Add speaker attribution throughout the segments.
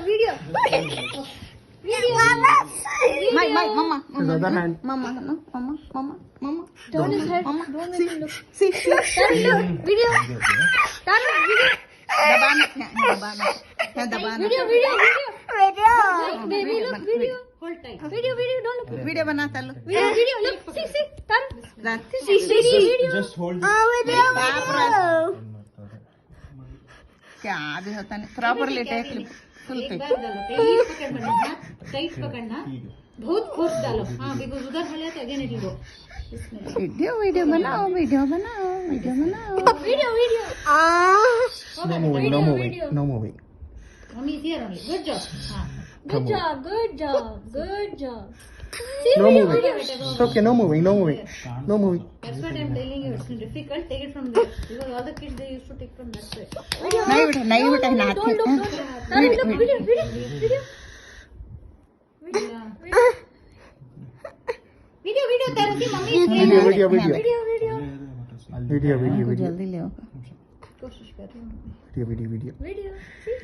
Speaker 1: video.
Speaker 2: Mama.
Speaker 3: His other hand.
Speaker 2: Mama.
Speaker 1: Turn his head.
Speaker 2: Mama.
Speaker 1: Don't make him look.
Speaker 2: See.
Speaker 1: Turn, look. Video. Turn, video.
Speaker 2: Dabana.
Speaker 1: Video. Like, baby, look, video. Hold tight. Video, don't look.
Speaker 2: Video बनाता लो.
Speaker 1: Video, look. See. Turn. See, video.
Speaker 3: Just hold it.
Speaker 2: क्या आदि होता नहीं properly take full
Speaker 4: एक
Speaker 2: take
Speaker 4: बार डालो tight पकड़ना बहुत force डालो हाँ बिकॉज उधर हो तो again it will go
Speaker 2: video बनाओ
Speaker 1: Video.
Speaker 3: No moving.
Speaker 4: Mummy is here only good job हाँ
Speaker 1: Good job.
Speaker 3: No moving. It's okay, no moving.
Speaker 4: that's what I'm telling you it's difficult take it from there because all the kids they used to take from that side
Speaker 2: नहीं बेटा नाथ
Speaker 1: Don't look. Turn, look. Video.
Speaker 4: video तरसी mummy
Speaker 3: Video.
Speaker 2: जल्दी ले
Speaker 4: कोशिश कर रही हूँ
Speaker 3: Video.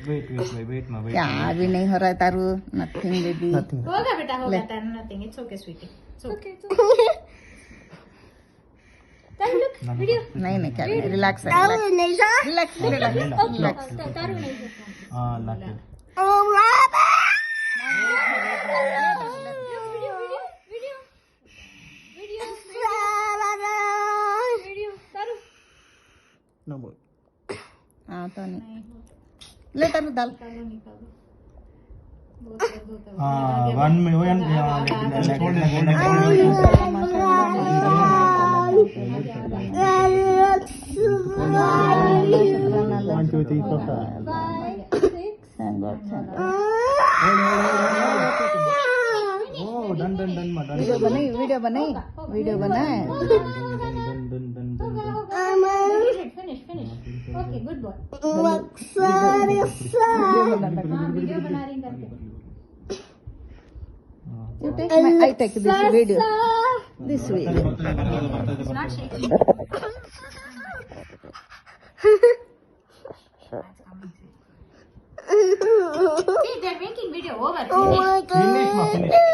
Speaker 5: Wait, ma.
Speaker 2: क्या अभी नहीं हो रहा है तारू नथिंग बेबी
Speaker 3: Nothing.
Speaker 4: होगा बेटा होगा nothing it's okay sweetie it's okay
Speaker 1: Turn, look. Video.
Speaker 2: नहीं क्या relax
Speaker 1: Taru nahi.
Speaker 5: Like it.
Speaker 1: Video. Taru.
Speaker 3: No moving.
Speaker 2: हाँ तो नहीं ले तारू दाल
Speaker 5: One million.
Speaker 3: One, two, three, four, five.
Speaker 1: 5, 6.
Speaker 2: Thank God.
Speaker 5: Oh, done, ma. Done.
Speaker 2: Video बनाए
Speaker 4: finish okay good boy video बना रही करके
Speaker 2: You take I take this video. This video.
Speaker 4: it's not shaking see they're making video over
Speaker 5: Finish, ma. Finish.